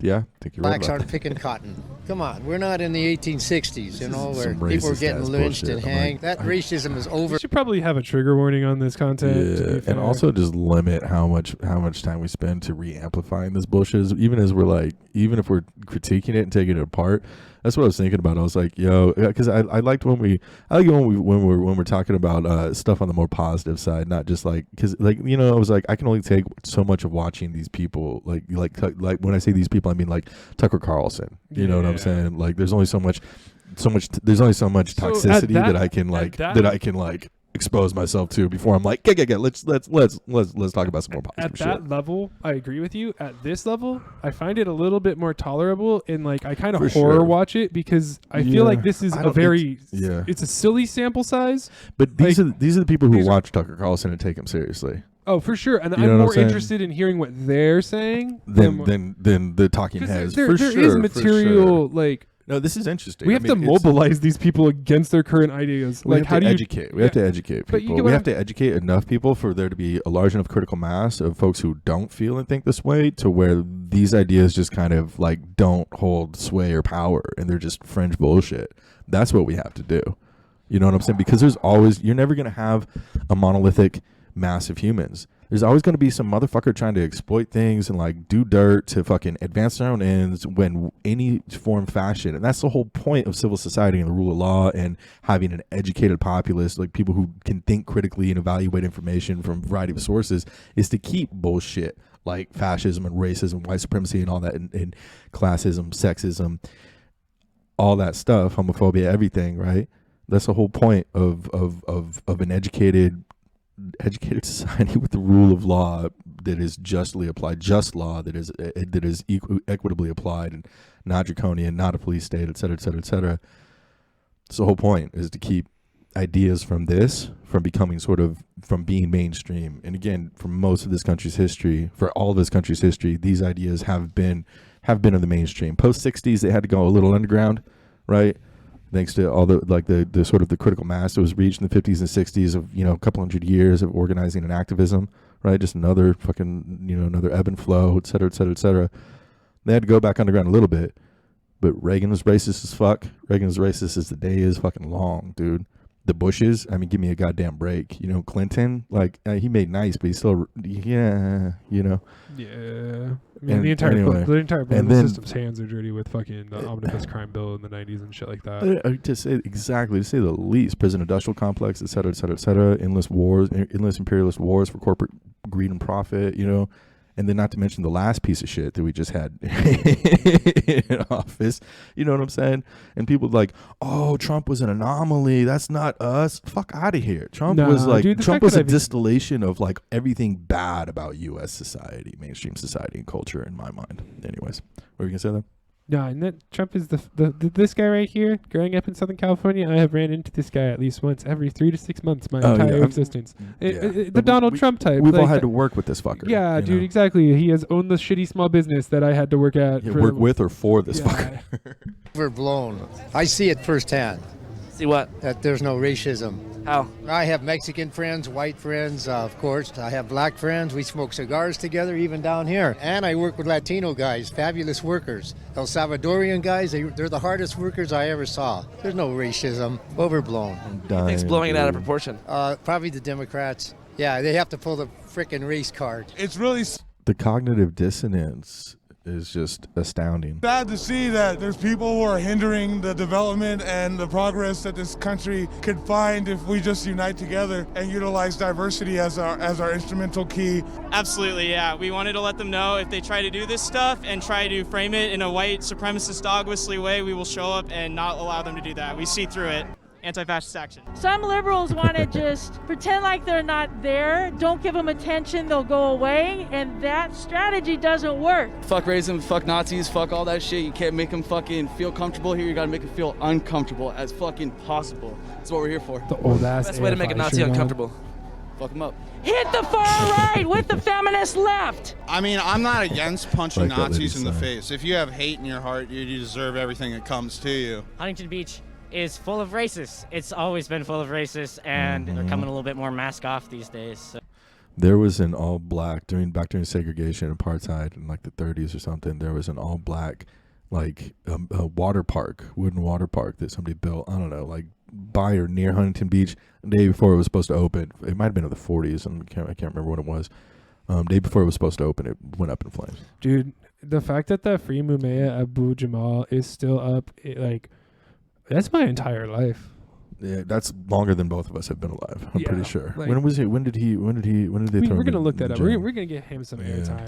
Yeah, I think you're right Blacks about aren't that. picking cotton. Come on, we're not in the 1860s, where some people were getting racist-ass lynched bullshit. and I'm hanged. like, That racism is over. We should probably have a trigger warning on this content. to be Yeah, fair. and also just limit how much time we spend to re-amplifying this bullshit. Even as we're like, even if we're critiquing it and taking it apart, that's what I was thinking about. I was like, yo, because I liked when we're talking about stuff on the more positive side, not just like, because like, I was like, I can only take so much of watching these people, like when I say these people, I mean like Tucker Carlson. You know what I'm saying? Like, there's only so much toxicity that I can expose myself to before I'm like, let's talk about some more positive shit. At that level, I agree with you. At this level, I find it a little bit more tolerable, and like I kind of horror watch it because I feel like this is it's a silly sample size. But these are the people who watch Tucker Carlson and take him seriously. Oh, for sure, and I'm more interested in hearing what they're saying than the talking heads. There is material like. No, this is interesting. We have to mobilize these people against their current ideas. We have to educate. We have to educate people. We have to educate enough people for there to be a large enough critical mass of folks who don't feel and think this way, to where these ideas just kind of like don't hold sway or power, and they're just fringe bullshit. That's what we have to do. You know what I'm saying? Because you're never going to have a monolithic mass of humans. There's always going to be some motherfucker trying to exploit things and like do dirt to fucking advance their own ends when any form fashion. And that's the whole point of civil society and the rule of law and having an educated populace, like people who can think critically and evaluate information from a variety of sources, is to keep bullshit like fascism and racism, white supremacy and all that, and classism, sexism, all that stuff, homophobia, everything, right? That's the whole point of an educated society with the rule of law that is justly applied, just law that is equitably applied, and not draconian, not a police state, et cetera, et cetera, et cetera. So the whole point is to keep ideas from being mainstream. And again, for most of this country's history, for all of this country's history, these ideas have been in the mainstream. Post 60s, they had to go a little underground, right? Thanks to all the sort of the critical mass that was reached in the 50s and 60s of, a couple hundred years of organizing and activism, right? Just another fucking, another ebb and flow, et cetera, et cetera, et cetera. They had to go back underground a little bit, but Reagan was racist as fuck. Reagan's racist as the day is fucking long, dude. The Bushes, I mean, give me a goddamn break. Clinton, he made nice, but he's still, Yeah. I mean, the entire political system's hands are dirty with fucking the omnibus crime bill in the 90s and shit like that. To say the least, prison industrial complex, et cetera, et cetera, et cetera, endless imperialist wars for corporate greed and profit, and then not to mention the last piece of shit that we just had in office, you know what I'm saying? And people like, oh, Trump was an anomaly. That's not us. Fuck out of here. Trump was a distillation of like everything bad about U.S. society, mainstream society and culture in my mind. Anyways, what were you gonna say there? No, and that Trump is this guy right here. Growing up in Southern California, I have ran into this guy at least once every 3 to 6 months my entire existence. The Donald Trump type. We've all had to work with this fucker. Yeah, dude, exactly. He has owned the shitty small business that I had to work at. Work with or for this fucker. Overblown. I see it firsthand. See what? That there's no racism. How? I have Mexican friends, white friends, of course. I have black friends. We smoke cigars together, even down here. And I work with Latino guys, fabulous workers. El Salvadorian guys, they're the hardest workers I ever saw. There's no racism. Overblown. Who thinks blowing it out of proportion? Probably the Democrats. Yeah, they have to pull the frickin' race card. It's really the cognitive dissonance is just astounding. Sad to see that there's people who are hindering the development and the progress that this country could find if we just unite together and utilize diversity as our instrumental key. Absolutely, yeah. We wanted to let them know if they try to do this stuff and try to frame it in a white supremacist dog whistly way, we will show up and not allow them to do that. We see through it. Anti-fascist action. Some liberals want to just pretend like they're not there, don't give them attention, they'll go away, and that strategy doesn't work. Fuck racism, fuck Nazis, fuck all that shit. You can't make them fucking feel comfortable here, you gotta make them feel uncomfortable as fucking possible. That's what we're here for. The old ass best way to make a Nazi uncomfortable. Fuck them up. Hit the far right with the feminist left. I mean, I'm not against punching Like Nazis in the face. If you have hate in your heart, you deserve everything that comes to you. Huntington Beach is full of racists. It's always been full of racists, and they're coming a little bit more mask off these days. So. There was an all black during segregation and apartheid in like the 30s or something. There was an all black like a water park, wooden water park that somebody built. I don't know, like by or near Huntington Beach. The day before it was supposed to open, it might have been in the 40s. I can't remember what it was. Day before it was supposed to open, it went up in flames. Dude, the fact that Free Mumia Abu Jamal is still up, that's my entire life. Yeah, that's longer than both of us have been alive. I'm pretty sure. Like, when was it? When did they throw him? We're gonna look that up. We're gonna get him some airtime.